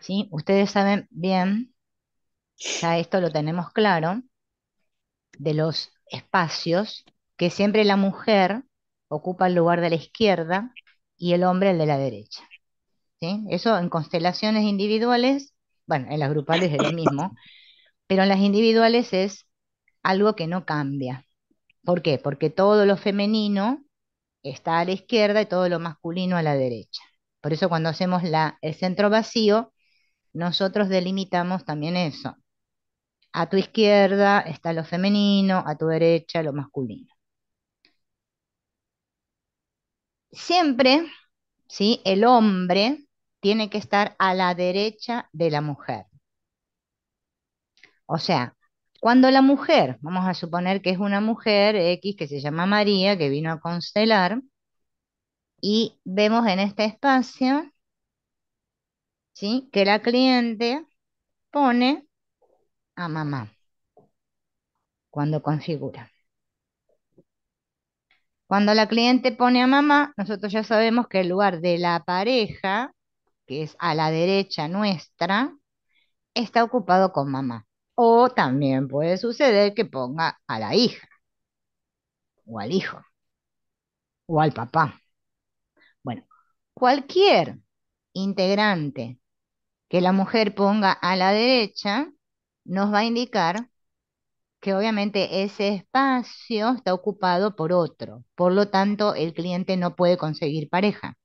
¿sí? Ustedes saben bien, ya esto lo tenemos claro, de los espacios, que siempre la mujer ocupa el lugar de la izquierda y el hombre el de la derecha, ¿sí? Eso en constelaciones individuales, bueno, en las grupales es lo mismo, pero en las individuales es algo que no cambia. ¿Por qué? Porque todo lo femenino está a la izquierda y todo lo masculino a la derecha. Por eso cuando hacemos el centro vacío, nosotros delimitamos también eso. A tu izquierda está lo femenino, a tu derecha lo masculino. Siempre, ¿sí? El hombre tiene que estar a la derecha de la mujer. O sea, cuando la mujer, vamos a suponer que es una mujer X que se llama María, que vino a constelar, y vemos en este espacio, ¿sí? Que la cliente pone a mamá cuando configura. Cuando la cliente pone a mamá, nosotros ya sabemos que el lugar de la pareja, que es a la derecha nuestra, está ocupado con mamá. O también puede suceder que ponga a la hija, o al hijo, o al papá. Bueno, cualquier integrante que la mujer ponga a la derecha nos va a indicar que obviamente ese espacio está ocupado por otro. Por lo tanto, el cliente no puede conseguir pareja,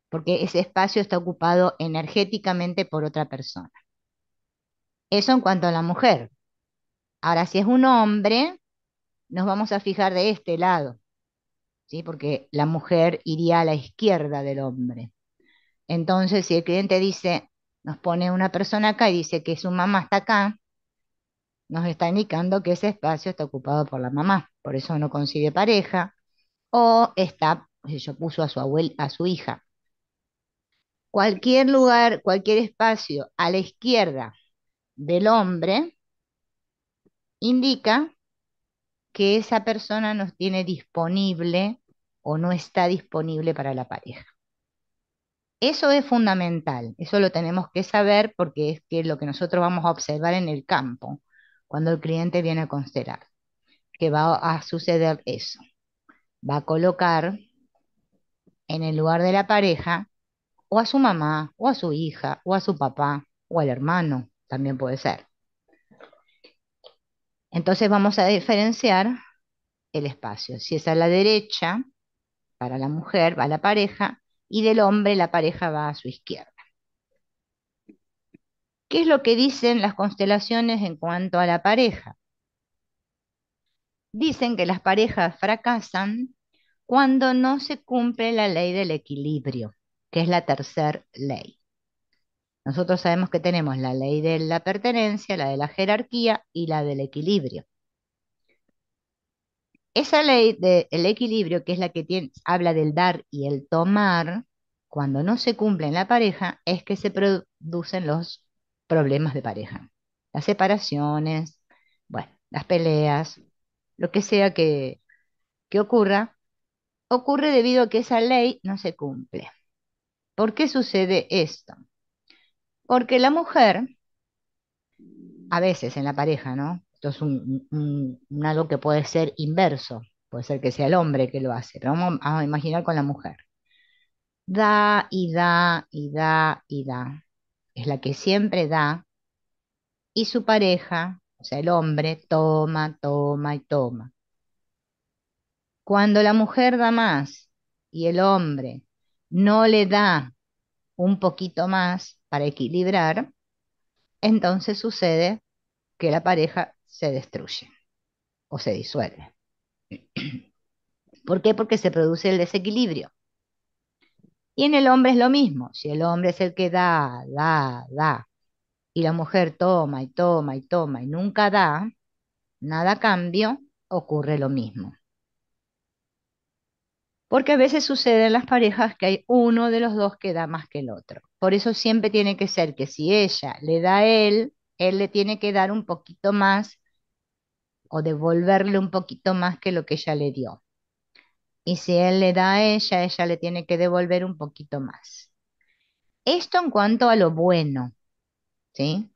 porque ese espacio está ocupado energéticamente por otra persona. Eso en cuanto a la mujer. Ahora, si es un hombre, nos vamos a fijar de este lado, ¿sí? Porque la mujer iría a la izquierda del hombre. Entonces, si el cliente dice, nos pone una persona acá y dice que su mamá está acá, nos está indicando que ese espacio está ocupado por la mamá. Por eso no consigue pareja o está, yo puso a su a su hija. Cualquier lugar, cualquier espacio a la izquierda del hombre indica que esa persona no tiene disponible o no está disponible para la pareja. Eso es fundamental, eso lo tenemos que saber porque es que lo que nosotros vamos a observar en el campo cuando el cliente viene a constelar, que va a suceder eso. Va a colocar en el lugar de la pareja o a su mamá, o a su hija, o a su papá, o al hermano, también puede ser. Entonces vamos a diferenciar el espacio. Si es a la derecha, para la mujer va la pareja, y del hombre la pareja va a su izquierda. ¿Qué es lo que dicen las constelaciones en cuanto a la pareja? Dicen que las parejas fracasan cuando no se cumple la ley del equilibrio, que es la tercera ley. Nosotros sabemos que tenemos la ley de la pertenencia, la de la jerarquía y la del equilibrio. Esa ley del equilibrio, que es la que habla del dar y el tomar, cuando no se cumple en la pareja, es que se producen los problemas de pareja. Las separaciones, bueno, las peleas, lo que sea que ocurra, ocurre debido a que esa ley no se cumple. ¿Por qué sucede esto? Porque la mujer, a veces en la pareja, ¿no? Esto es un algo que puede ser inverso, puede ser que sea el hombre que lo hace, pero vamos a imaginar con la mujer. Da y da y da y da. Es la que siempre da y su pareja, o sea, el hombre, toma, toma y toma. Cuando la mujer da más y el hombre no le da un poquito más para equilibrar, entonces sucede que la pareja se destruye o se disuelve. ¿Por qué? Porque se produce el desequilibrio. Y en el hombre es lo mismo. Si el hombre es el que da, da, da, y la mujer toma y toma y toma y nunca da, nada a cambio, ocurre lo mismo. Porque a veces sucede en las parejas que hay uno de los dos que da más que el otro. Por eso siempre tiene que ser que si ella le da a él le tiene que dar un poquito más o devolverle un poquito más que lo que ella le dio. Y si él le da a ella le tiene que devolver un poquito más. Esto en cuanto a lo bueno. ¿sí?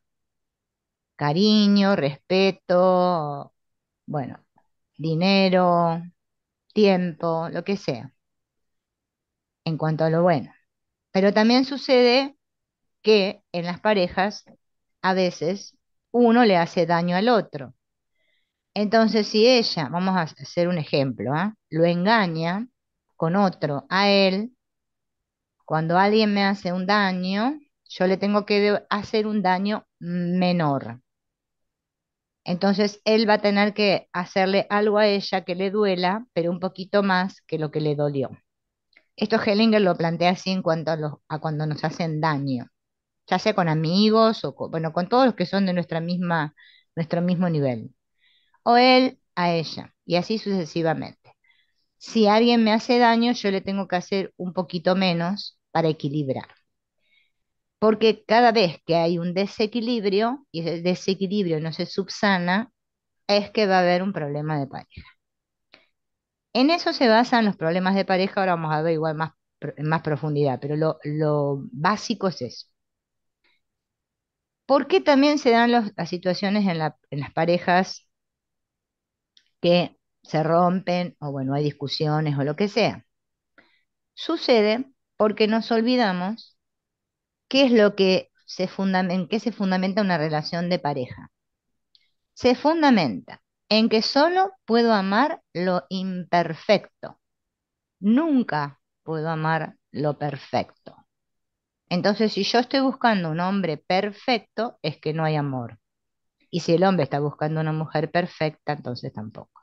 Cariño, respeto, bueno, dinero, tiempo, lo que sea, en cuanto a lo bueno. Pero también sucede que en las parejas a veces uno le hace daño al otro. Entonces, si ella, vamos a hacer un ejemplo, ¿ah? Lo engaña con otro a él, cuando alguien me hace un daño, yo le tengo que hacer un daño menor. Entonces, él va a tener que hacerle algo a ella que le duela, pero un poquito más que lo que le dolió. Esto Hellinger lo plantea así en cuanto a cuando nos hacen daño, ya sea con amigos o bueno, con todos los que son de nuestro mismo nivel. O él a ella, y así sucesivamente. Si alguien me hace daño, yo le tengo que hacer un poquito menos para equilibrar. Porque cada vez que hay un desequilibrio y el desequilibrio no se subsana, es que va a haber un problema de pareja. En eso se basan los problemas de pareja, ahora vamos a ver igual más, en más profundidad, pero lo básico es eso. ¿Por qué también se dan las situaciones en las parejas que se rompen o bueno, hay discusiones o lo que sea? Sucede porque nos olvidamos qué es lo que en qué se fundamenta una relación de pareja. Se fundamenta en que solo puedo amar lo imperfecto. Nunca puedo amar lo perfecto. Entonces, si yo estoy buscando un hombre perfecto, es que no hay amor. Y si el hombre está buscando una mujer perfecta, entonces tampoco.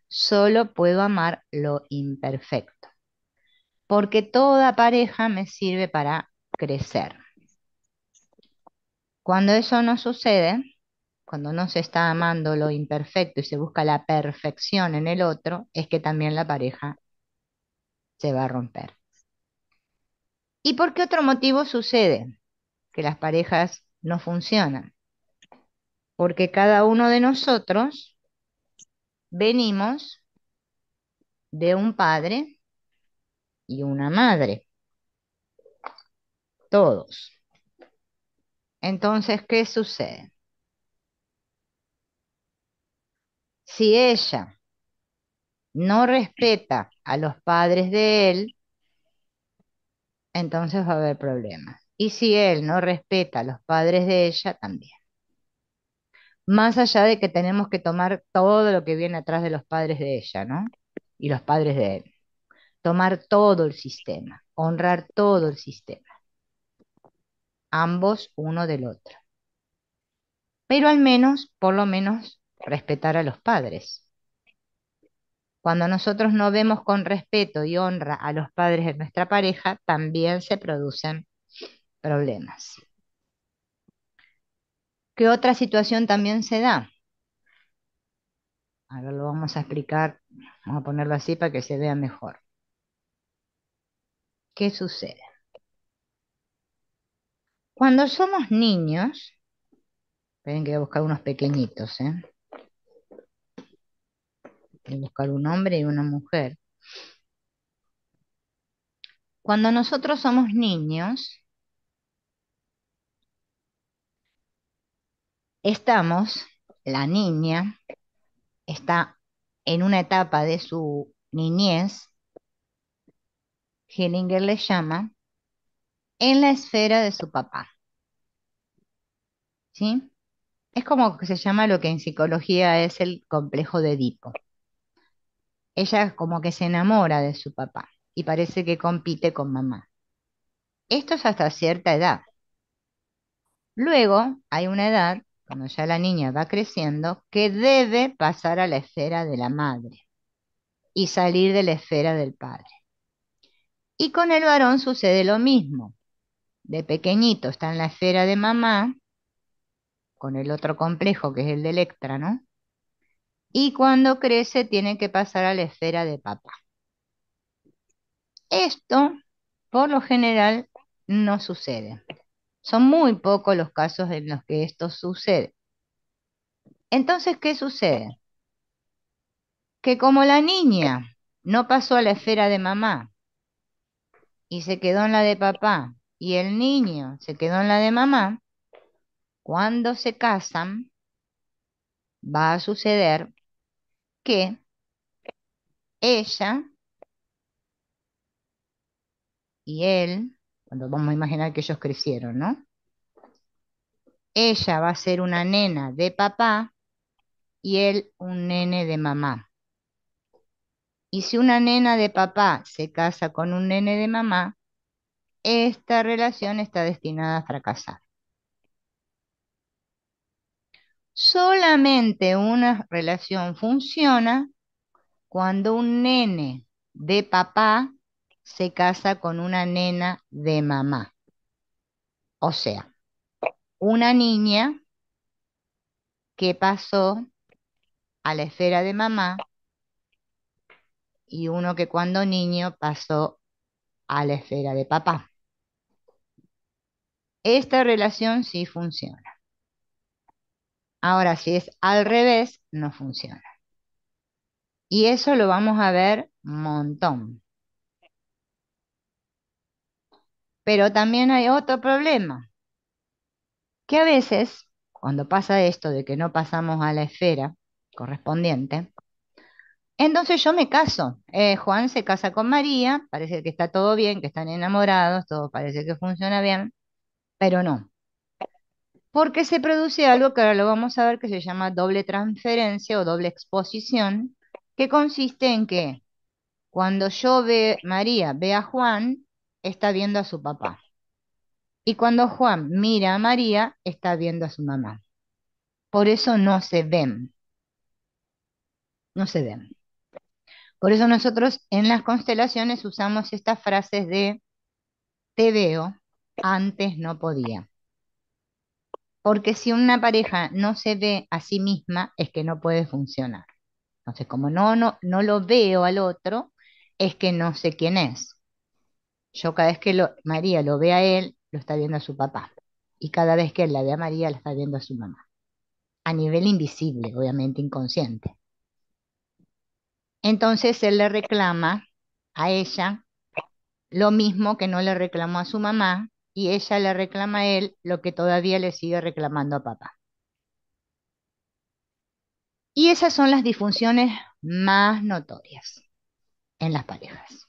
Solo puedo amar lo imperfecto, porque toda pareja me sirve para crecer. Cuando eso no sucede, cuando no se está amando lo imperfecto y se busca la perfección en el otro, es que también la pareja se va a romper. ¿Y por qué otro motivo sucede que las parejas no funcionan? Porque cada uno de nosotros venimos de un padre y una madre, todos. Entonces, ¿qué sucede? Si ella no respeta a los padres de él, entonces va a haber problemas. Y si él no respeta a los padres de ella, también. Más allá de que tenemos que tomar todo lo que viene atrás de los padres de ella, ¿no? Y los padres de él. Tomar todo el sistema, honrar todo el sistema, ambos uno del otro. Pero al menos, por lo menos, respetar a los padres. Cuando nosotros no vemos con respeto y honra a los padres de nuestra pareja, también se producen problemas. ¿Qué otra situación también se da? Ahora lo vamos a explicar, vamos a ponerlo así para que se vea mejor. ¿Qué sucede? Cuando somos niños, esperen que voy a buscar unos pequeñitos, ¿eh? Voy a buscar un hombre y una mujer. Cuando nosotros somos niños, la niña está en una etapa de su niñez, Hellinger le llama, en la esfera de su papá, ¿sí? Es como que se llama lo que en psicología es el complejo de Edipo. Ella como que se enamora de su papá y parece que compite con mamá. Esto es hasta cierta edad. Luego hay una edad, cuando ya la niña va creciendo, que debe pasar a la esfera de la madre y salir de la esfera del padre. Y con el varón sucede lo mismo. De pequeñito está en la esfera de mamá, con el otro complejo que es el de Electra, ¿no? Y cuando crece tiene que pasar a la esfera de papá. Esto, por lo general, no sucede. Son muy pocos los casos en los que esto sucede. Entonces, ¿qué sucede? Que como la niña no pasó a la esfera de mamá y se quedó en la de papá, y el niño se quedó en la de mamá, Cuando se casan, va a suceder que ella y él, cuando vamos a imaginar que ellos crecieron, ¿no? Ella va a ser una nena de papá y él un nene de mamá. Y si una nena de papá se casa con un nene de mamá, esta relación está destinada a fracasar. Solamente una relación funciona cuando un nene de papá se casa con una nena de mamá. O sea, una niña que pasó a la esfera de mamá y uno que cuando niño pasó a la esfera de papá. Esta relación sí funciona. Ahora, si es al revés, no funciona. Y eso lo vamos a ver un montón. Pero también hay otro problema, que a veces, cuando pasa esto de que no pasamos a la esfera correspondiente, entonces yo me caso. Juan se casa con María, parece que está todo bien, que están enamorados, todo parece que funciona bien, pero no. Porque se produce algo que ahora lo vamos a ver que se llama doble transferencia o doble exposición, que consiste en que cuando María ve a Juan, está viendo a su papá. Y cuando Juan mira a María, está viendo a su mamá. Por eso no se ven, no se ven. Por eso nosotros en las constelaciones usamos estas frases de te veo, antes no podía. Porque si una pareja no se ve a sí misma, es que no puede funcionar. Entonces, como no lo veo al otro, es que no sé quién es. Yo cada vez que María lo ve a él, lo está viendo a su papá. Y cada vez que él la ve a María, la está viendo a su mamá. A nivel invisible, obviamente inconsciente. Entonces él le reclama a ella lo mismo que no le reclamó a su mamá y ella le reclama a él lo que todavía le sigue reclamando a papá. Y esas son las disfunciones más notorias en las parejas.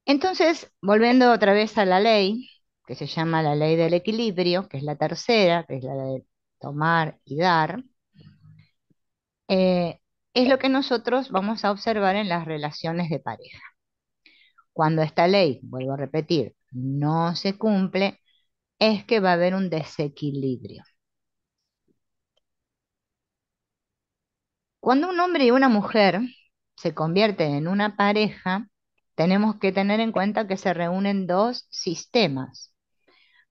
Entonces, volviendo otra vez a la ley, que se llama la ley del equilibrio, que es la tercera, que es la de tomar y dar, eh, es lo que nosotros vamos a observar en las relaciones de pareja. Cuando esta ley, vuelvo a repetir, no se cumple, es que va a haber un desequilibrio. Cuando un hombre y una mujer se convierten en una pareja, tenemos que tener en cuenta que se reúnen dos sistemas.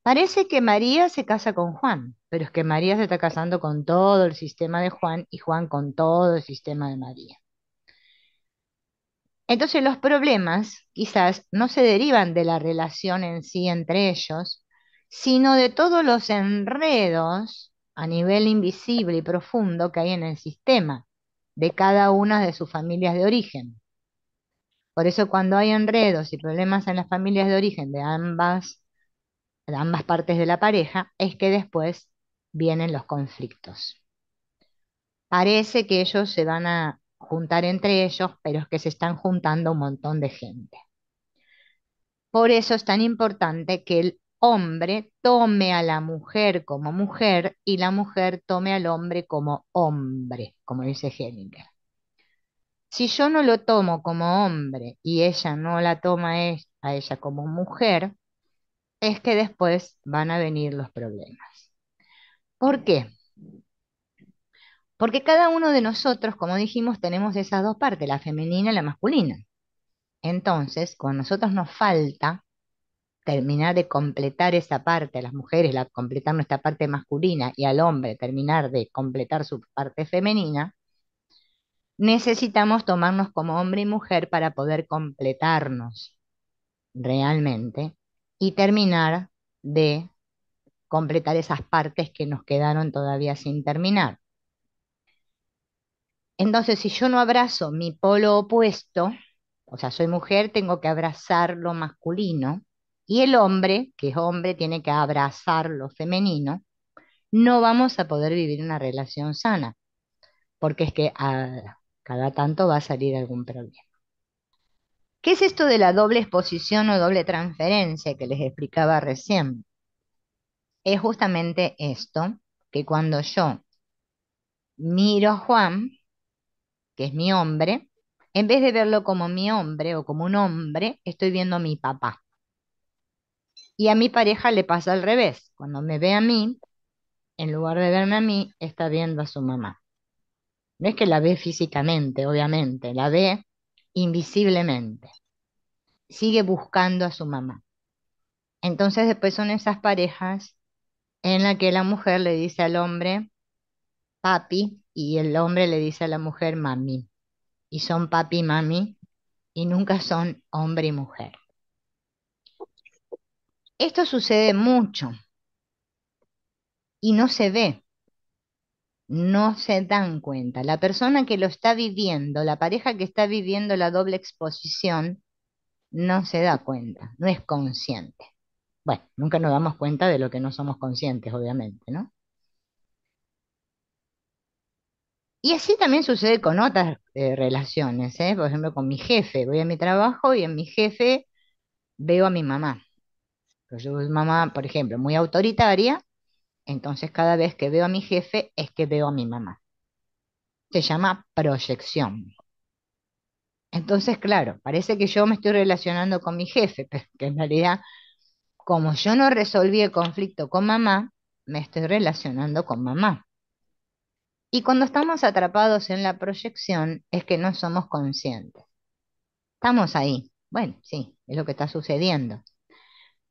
Parece que María se casa con Juan, pero es que María se está casando con todo el sistema de Juan y Juan con todo el sistema de María. Entonces los problemas quizás no se derivan de la relación en sí entre ellos, sino de todos los enredos a nivel invisible y profundo que hay en el sistema de cada una de sus familias de origen. Por eso cuando hay enredos y problemas en las familias de origen de ambas partes de la pareja, es que después vienen los conflictos. Parece que ellos se van a juntar entre ellos, pero es que se están juntando un montón de gente. Por eso es tan importante que el hombre tome a la mujer como mujer y la mujer tome al hombre como hombre, como dice Hellinger. Si yo no lo tomo como hombre y ella no la toma a ella como mujer, es que después van a venir los problemas. ¿Por qué? Porque cada uno de nosotros, como dijimos, tenemos esas dos partes, la femenina y la masculina. Entonces, cuando a nosotros nos falta terminar de completar esa parte, a las mujeres completar nuestra parte masculina y al hombre terminar de completar su parte femenina, necesitamos tomarnos como hombre y mujer para poder completarnos realmente y terminar de completar esas partes que nos quedaron todavía sin terminar. Entonces, si yo no abrazo mi polo opuesto, o sea, soy mujer, tengo que abrazar lo masculino, y el hombre, que es hombre, tiene que abrazar lo femenino, no vamos a poder vivir una relación sana, porque es que cada tanto va a salir algún problema. ¿Qué es esto de la doble exposición o doble transferencia que les explicaba recién? Es justamente esto, que cuando yo miro a Juan, que es mi hombre, en vez de verlo como mi hombre o como un hombre, estoy viendo a mi papá. Y a mi pareja le pasa al revés. Cuando me ve a mí, en lugar de verme a mí, está viendo a su mamá. No es que la ve físicamente, obviamente, la ve invisiblemente. Sigue buscando a su mamá. Entonces después son esas parejas en las que la mujer le dice al hombre papi y el hombre le dice a la mujer mami. Y son papi y mami y nunca son hombre y mujer. Esto sucede mucho y no se ve, no se dan cuenta. La persona que lo está viviendo, la pareja que está viviendo la doble exposición, no se da cuenta, no es consciente. Bueno, nunca nos damos cuenta de lo que no somos conscientes, obviamente, ¿no? Y así también sucede con otras relaciones, ¿eh? Por ejemplo, con mi jefe. Voy a mi trabajo y en mi jefe veo a mi mamá. Pero yo soy mamá, por ejemplo, muy autoritaria, entonces cada vez que veo a mi jefe es que veo a mi mamá. Se llama proyección. Entonces, claro, parece que yo me estoy relacionando con mi jefe, pero que en realidad, como yo no resolví el conflicto con mamá, me estoy relacionando con mamá. Y cuando estamos atrapados en la proyección es que no somos conscientes. Estamos ahí. Bueno, sí, es lo que está sucediendo.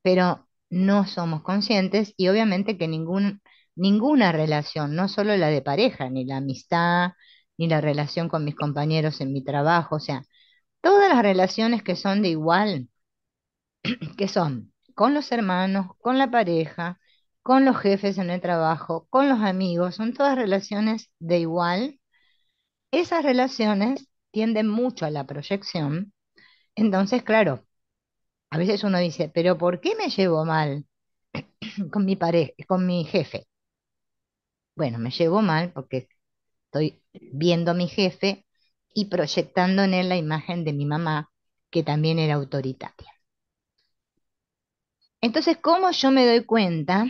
Pero no somos conscientes y obviamente que ninguna relación, no solo la de pareja, ni la amistad, ni la relación con mis compañeros en mi trabajo, o sea, todas las relaciones que son de igual, que son con los hermanos, con la pareja, con los jefes en el trabajo, con los amigos, son todas relaciones de igual. Esas relaciones tienden mucho a la proyección. Entonces, claro, a veces uno dice, pero ¿por qué me llevo mal con mi pareja, con mi jefe? Bueno, me llevo mal porque estoy viendo a mi jefe y proyectando en él la imagen de mi mamá, que también era autoritaria. Entonces, ¿cómo yo me doy cuenta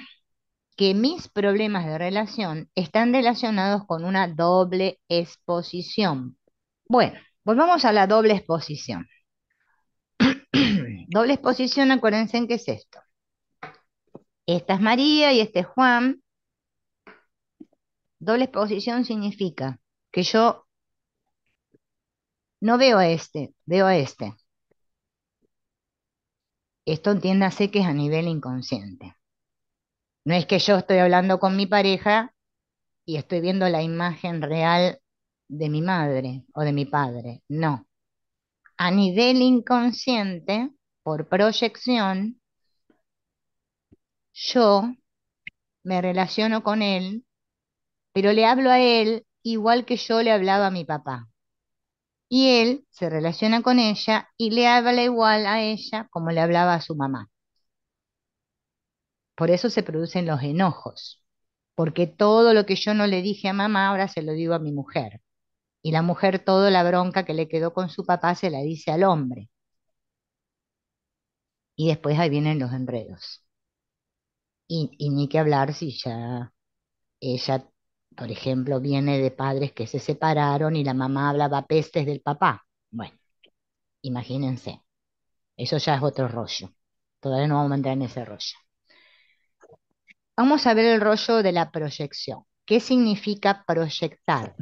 que mis problemas de relación están relacionados con una doble exposición? Bueno, volvamos a la doble exposición. Doble exposición, acuérdense en qué es esto. Esta es María y este es Juan. Doble exposición significa que yo no veo a este, veo a este. Esto entiéndase que es a nivel inconsciente. No es que yo estoy hablando con mi pareja y estoy viendo la imagen real de mi madre o de mi padre. No. A nivel inconsciente, por proyección, yo me relaciono con él, pero le hablo a él igual que yo le hablaba a mi papá. Y él se relaciona con ella y le habla igual a ella como le hablaba a su mamá. Por eso se producen los enojos, porque todo lo que yo no le dije a mamá ahora se lo digo a mi mujer. Y la mujer toda la bronca que le quedó con su papá se la dice al hombre. Y después ahí vienen los enredos. Y ni que hablar si ya ella, por ejemplo, viene de padres que se separaron y la mamá hablaba pestes del papá. Bueno, imagínense, eso ya es otro rollo. Todavía no vamos a entrar en ese rollo. Vamos a ver el rollo de la proyección. ¿Qué significa proyectar?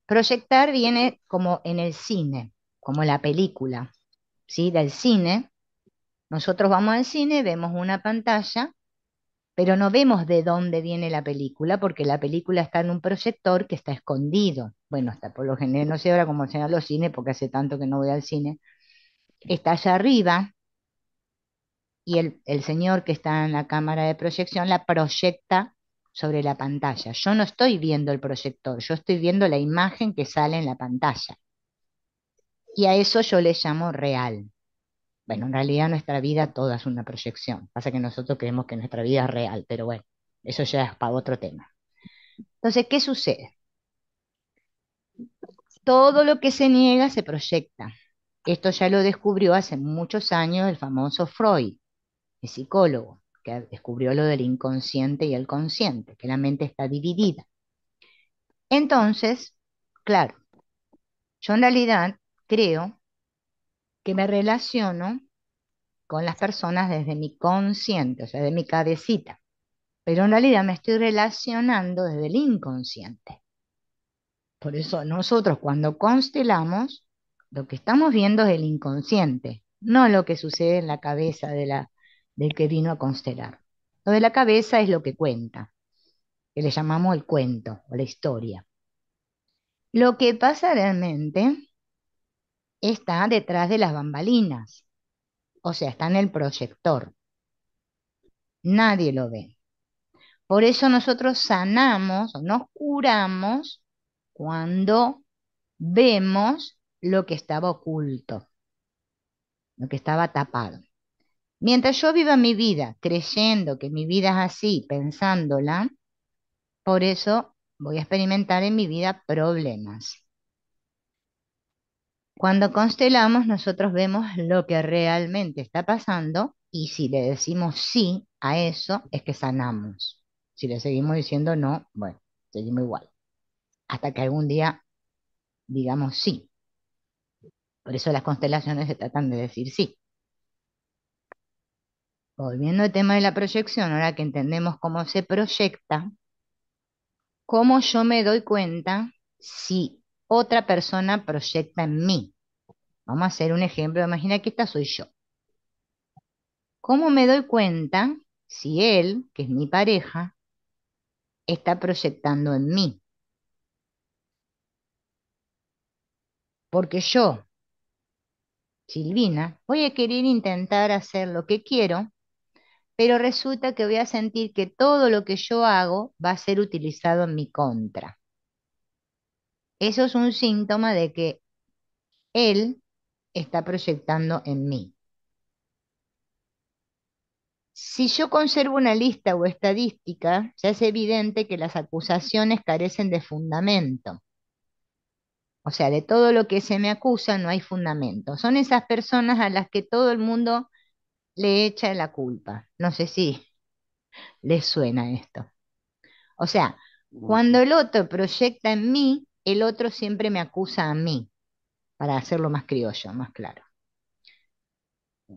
Proyectar viene como en el cine, como la película, ¿sí? Del cine. Nosotros vamos al cine, vemos una pantalla, pero no vemos de dónde viene la película, porque la película está en un proyector que está escondido. Bueno, hasta por lo general, no sé ahora cómo se llaman los cines, porque hace tanto que no voy al cine. Está allá arriba y el señor que está en la cámara de proyección la proyecta sobre la pantalla. Yo no estoy viendo el proyector, yo estoy viendo la imagen que sale en la pantalla. Y a eso yo le llamo real. Bueno, en realidad nuestra vida toda es una proyección. Pasa que nosotros creemos que nuestra vida es real, pero bueno. Eso ya es para otro tema. Entonces, ¿qué sucede? Todo lo que se niega se proyecta. Esto ya lo descubrió hace muchos años el famoso Freud, el psicólogo, que descubrió lo del inconsciente y el consciente, que la mente está dividida. Entonces, claro, yo en realidad creo que me relaciono con las personas desde mi consciente, o sea, de mi cabecita, pero en realidad me estoy relacionando desde el inconsciente. Por eso nosotros cuando constelamos, lo que estamos viendo es el inconsciente, no lo que sucede en la cabeza del que vino a constelar. Lo de la cabeza es lo que cuenta, que le llamamos el cuento o la historia. Lo que pasa realmente está detrás de las bambalinas, o sea, está en el proyector. Nadie lo ve. Por eso nosotros sanamos o nos curamos cuando vemos lo que estaba oculto, lo que estaba tapado. Mientras yo viva mi vida creyendo que mi vida es así, pensándola, por eso voy a experimentar en mi vida problemas. Cuando constelamos, nosotros vemos lo que realmente está pasando y si le decimos sí a eso, es que sanamos. Si le seguimos diciendo no, bueno, seguimos igual. Hasta que algún día digamos sí. Por eso las constelaciones se tratan de decir sí. Volviendo al tema de la proyección, ahora que entendemos cómo se proyecta, ¿cómo yo me doy cuenta si otra persona proyecta en mí? Vamos a hacer un ejemplo. Imagina que esta soy yo. ¿Cómo me doy cuenta si él, que es mi pareja, está proyectando en mí? Porque yo, Silvina, voy a querer intentar hacer lo que quiero, pero resulta que voy a sentir que todo lo que yo hago va a ser utilizado en mi contra. Eso es un síntoma de que él está proyectando en mí. Si yo conservo una lista o estadística, se hace evidente que las acusaciones carecen de fundamento. O sea, de todo lo que se me acusa no hay fundamento. Son esas personas a las que todo el mundo le echa la culpa. No sé si les suena esto. O sea, cuando el otro proyecta en mí, el otro siempre me acusa a mí, para hacerlo más criollo, más claro.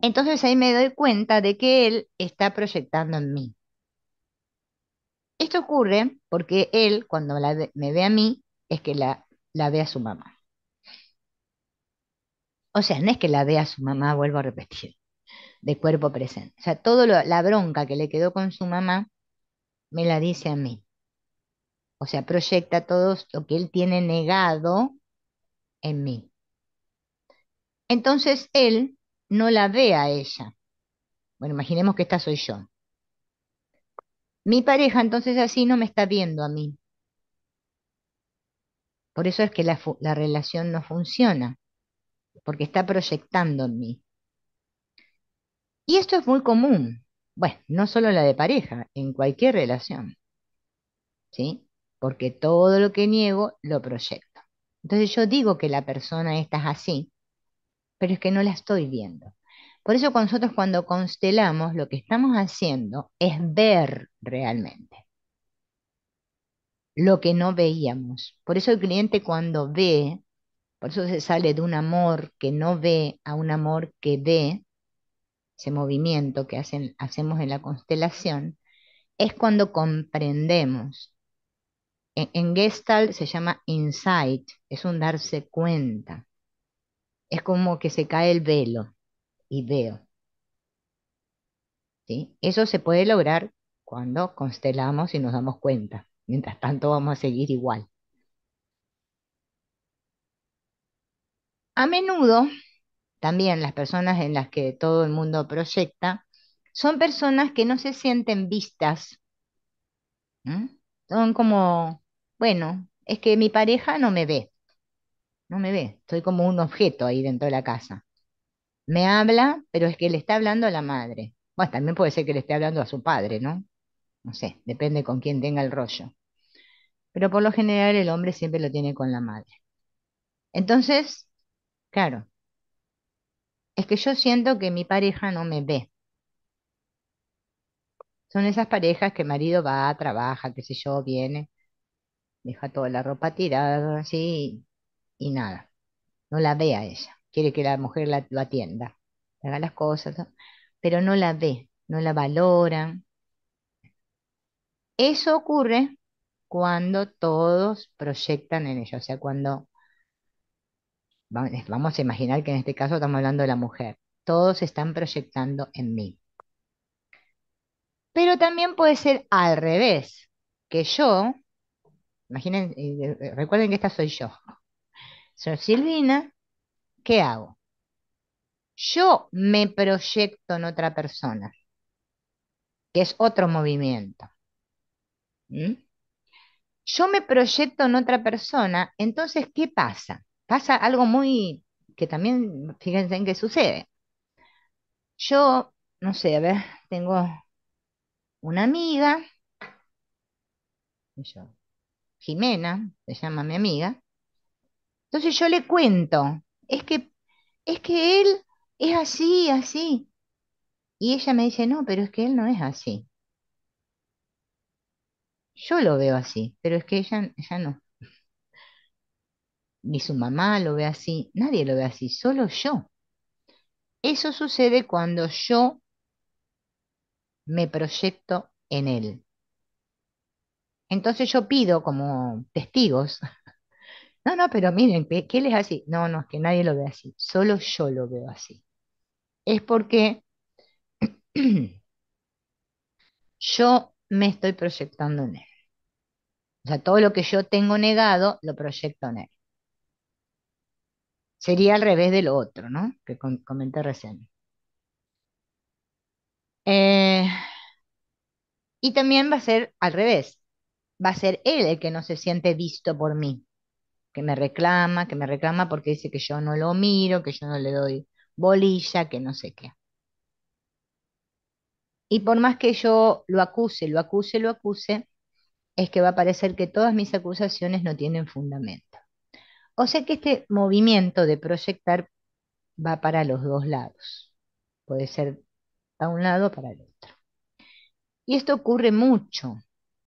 Entonces ahí me doy cuenta de que él está proyectando en mí. Esto ocurre porque él, cuando me ve a mí, es que la ve a su mamá. O sea, no es que la ve a su mamá, vuelvo a repetir, de cuerpo presente. O sea, la bronca que le quedó con su mamá, me la dice a mí. O sea, proyecta todo lo que él tiene negado en mí. Entonces él no la ve a ella. Bueno, imaginemos que esta soy yo. Mi pareja entonces así no me está viendo a mí. Por eso es que la relación no funciona, porque está proyectando en mí. Y esto es muy común. Bueno, no solo la de pareja, en cualquier relación, ¿sí? Porque todo lo que niego lo proyecto. Entonces yo digo que la persona esta es así, pero es que no la estoy viendo. Por eso nosotros cuando constelamos, lo que estamos haciendo es ver realmente lo que no veíamos. Por eso el cliente cuando ve, por eso se sale de un amor que no ve a un amor que ve, ese movimiento que hacemos en la constelación, es cuando comprendemos. En Gestalt se llama insight, es un darse cuenta. Es como que se cae el velo y veo, ¿sí? Eso se puede lograr cuando constelamos y nos damos cuenta. Mientras tanto vamos a seguir igual. A menudo, también las personas en las que todo el mundo proyecta, son personas que no se sienten vistas. ¿M? Son como, bueno, es que mi pareja no me ve, no me ve, estoy como un objeto ahí dentro de la casa. Me habla, pero es que le está hablando a la madre. Bueno, también puede ser que le esté hablando a su padre, ¿no? No sé, depende con quién tenga el rollo. Pero por lo general el hombre siempre lo tiene con la madre. Entonces, claro, es que yo siento que mi pareja no me ve. Son esas parejas que el marido va, trabaja, qué sé yo, viene, deja toda la ropa tirada, así, y nada. No la ve a ella. Quiere que la mujer lo atienda, le haga las cosas, ¿no? Pero no la ve, no la valoran. Eso ocurre cuando todos proyectan en ella, o sea, cuando, vamos a imaginar que en este caso estamos hablando de la mujer, todos están proyectando en mí. Pero también puede ser al revés, que yo, imaginen, recuerden que esta soy yo. Soy Silvina, ¿qué hago? Yo me proyecto en otra persona, que es otro movimiento. ¿M? Yo me proyecto en otra persona, entonces, ¿qué pasa? Pasa algo muy que también, fíjense en qué sucede. Yo, no sé, a ver, tengo una amiga, yo, Jimena, se llama mi amiga. Entonces yo le cuento, es que, es que él es así, así. Y ella me dice, no, pero es que él no es así. Yo lo veo así, pero es que ella no. Ni su mamá lo ve así, nadie lo ve así, solo yo. Eso sucede cuando yo me proyecto en él. Entonces yo pido como testigos. No, no, pero miren, que él es así. No, no, es que nadie lo ve así. Solo yo lo veo así. Es porque yo me estoy proyectando en él. O sea, todo lo que yo tengo negado lo proyecto en él. Sería al revés de lo otro, ¿no? Que comenté recién. Eh, y también va a ser al revés. Va a ser él el que no se siente visto por mí, que me reclama porque dice que yo no lo miro, que yo no le doy bolilla, que no sé qué. Y por más que yo lo acuse, lo acuse, lo acuse, es que va a parecer que todas mis acusaciones no tienen fundamento. O sea que este movimiento de proyectar va para los dos lados. Puede ser a un lado o para el otro. Y esto ocurre mucho.